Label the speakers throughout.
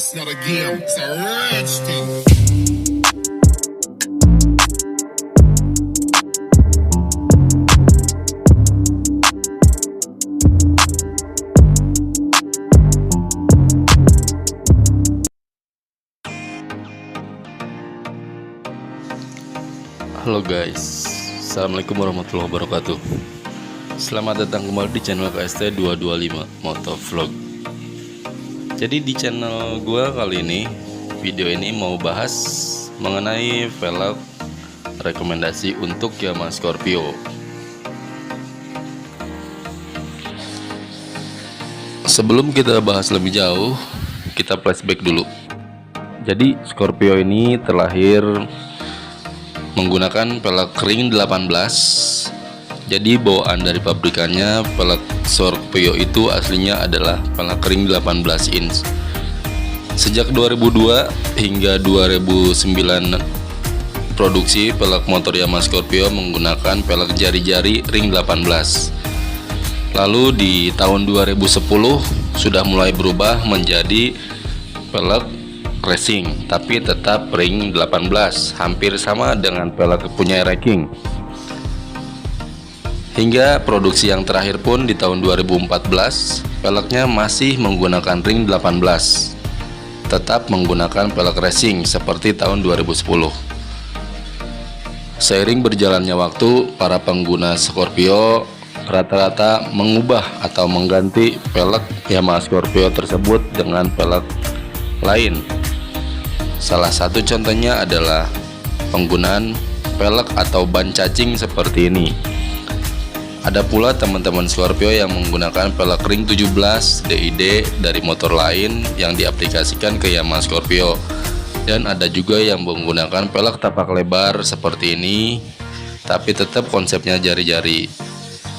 Speaker 1: It's not a game, it's a rich thing.
Speaker 2: Halo guys, assalamualaikum warahmatullahi wabarakatuh. Selamat datang kembali di channel KST225 Motovlog. Jadi di channel gua kali ini, video ini mau bahas mengenai velg rekomendasi untuk Yamaha Scorpio. Sebelum kita bahas lebih jauh, kita flashback dulu. Jadi Scorpio ini terlahir menggunakan velg ring 18. Jadi bawaan dari pabrikannya velg Scorpio itu aslinya adalah velg ring 18 inch. Sejak 2002 hingga 2009 produksi velg motor Yamaha Scorpio menggunakan velg jari-jari ring 18. Lalu di tahun 2010 sudah mulai berubah menjadi velg racing, tapi tetap ring 18, hampir sama dengan velg punya King. Hingga produksi yang terakhir pun di tahun 2014, velgnya masih menggunakan ring 18, tetap menggunakan velg racing seperti tahun 2010. Seiring berjalannya waktu, para pengguna Scorpio rata-rata mengubah atau mengganti velg Yamaha Scorpio tersebut dengan velg lain. Salah satu contohnya adalah penggunaan velg atau ban cacing seperti ini. Ada pula teman-teman Scorpio yang menggunakan velg ring 17 DID dari motor lain yang diaplikasikan ke Yamaha Scorpio. Dan ada juga yang menggunakan velg tapak lebar seperti ini, tapi tetap konsepnya jari-jari.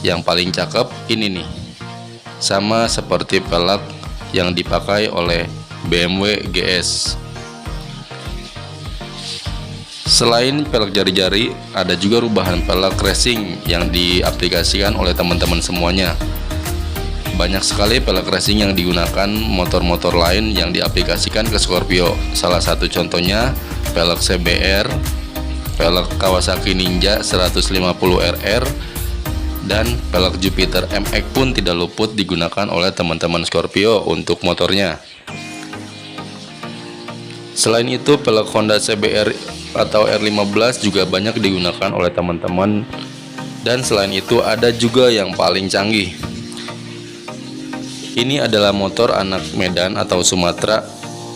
Speaker 2: Yang paling cakep ini nih, sama seperti velg yang dipakai oleh BMW GS. Selain velg jari-jari, ada juga rubahan velg racing yang diaplikasikan oleh teman-teman semuanya. Banyak sekali velg racing yang digunakan motor-motor lain yang diaplikasikan ke Scorpio. Salah satu contohnya velg CBR, velg Kawasaki Ninja 150RR, dan velg Jupiter MX pun tidak luput digunakan oleh teman-teman Scorpio untuk motornya. Selain itu, velg Honda CBR atau R15 juga banyak digunakan oleh teman-teman. Dan selain itu ada juga yang paling canggih. Ini adalah motor anak Medan atau Sumatera.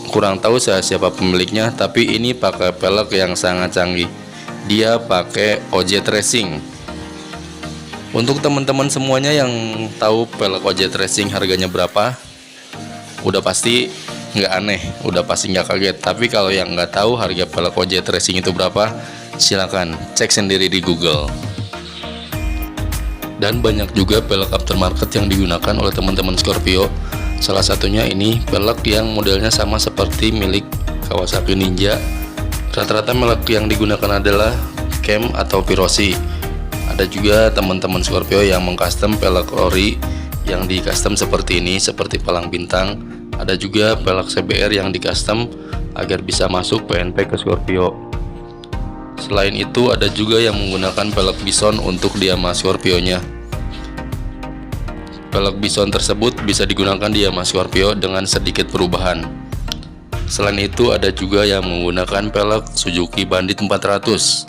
Speaker 2: Kurang tahu saya siapa pemiliknya, tapi ini pakai velg yang sangat canggih. Dia pakai OJ Racing. Untuk teman-teman semuanya yang tahu velg OJ Racing harganya berapa, udah pasti nggak aneh, udah pasti nggak kaget. Tapi kalau yang nggak tahu harga velg OJ Racing itu berapa, silakan cek sendiri di Google. Dan banyak juga velg aftermarket yang digunakan oleh teman-teman Scorpio. Salah satunya ini velg yang modelnya sama seperti milik Kawasaki Ninja. Rata-rata velg yang digunakan adalah cam atau Pirosi. Ada juga teman-teman Scorpio yang mengcustom velg ori yang di custom seperti ini, seperti palang bintang. Ada juga velg CBR yang di custom agar bisa masuk PNP ke Scorpio. Selain itu ada juga yang menggunakan velg Bison untuk di Yamaha Scorpio-nya. Velg Bison tersebut bisa digunakan di Yamaha Scorpio dengan sedikit perubahan. Selain itu ada juga yang menggunakan velg Suzuki Bandit 400.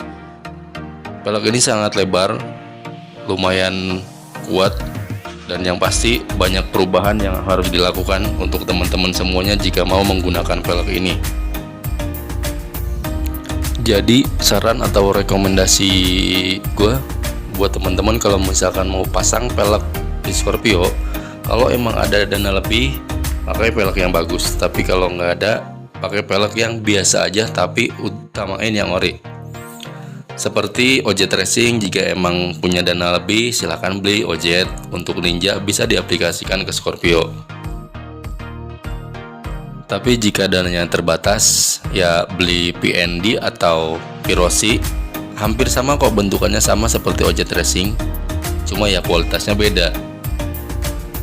Speaker 2: Velg ini sangat lebar, lumayan kuat, dan yang pasti banyak perubahan yang harus dilakukan untuk teman-teman semuanya jika mau menggunakan velg ini. Jadi saran atau rekomendasi gue buat teman-teman kalau misalkan mau pasang velg di Scorpio, kalau emang ada dana lebih, pakai velg yang bagus. Tapi kalau nggak ada, pakai velg yang biasa aja tapi utamain yang ori. Seperti OJ Racing, jika emang punya dana lebih silahkan beli OJ. Untuk Ninja bisa diaplikasikan ke Scorpio. Tapi jika dananya terbatas, ya beli PND atau Pirosi. Hampir sama kok, bentukannya sama seperti OJ Racing, cuma ya kualitasnya beda.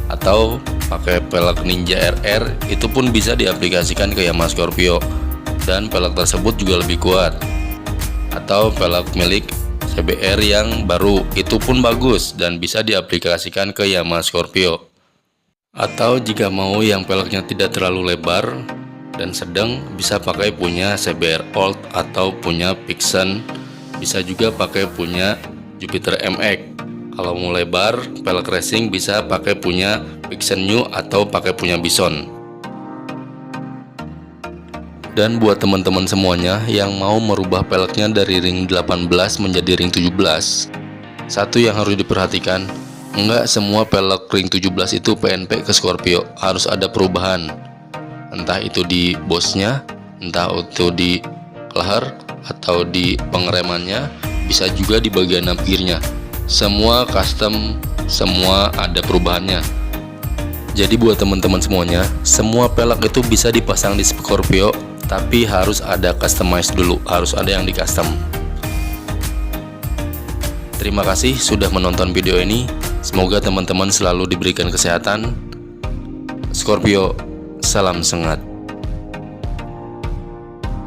Speaker 2: Atau pakai pelek Ninja RR, itu pun bisa diaplikasikan ke Yamaha Scorpio dan pelek tersebut juga lebih kuat. Atau pelek milik CBR yang baru, itu pun bagus dan bisa diaplikasikan ke Yamaha Scorpio. Atau jika mau yang peleknya tidak terlalu lebar dan sedang, bisa pakai punya CBR Old atau punya Vixen, bisa juga pakai punya Jupiter MX. Kalau mau lebar pelek racing bisa pakai punya Vixen New atau pakai punya Bison. Dan buat teman-teman semuanya yang mau merubah peleknya dari ring 18 menjadi ring 17, satu yang harus diperhatikan, enggak semua pelek ring 17 itu PNP ke Scorpio, harus ada perubahan. Entah itu di bosnya, entah itu di leher atau di pengeremannya, bisa juga di bagian ampirnya. Semua custom, semua ada perubahannya. Jadi buat teman-teman semuanya, semua pelek itu bisa dipasang di Scorpio, tapi harus ada customize dulu, harus ada yang di custom. Terima kasih sudah menonton video ini. Semoga teman-teman selalu diberikan kesehatan. Scorpio, salam sengat.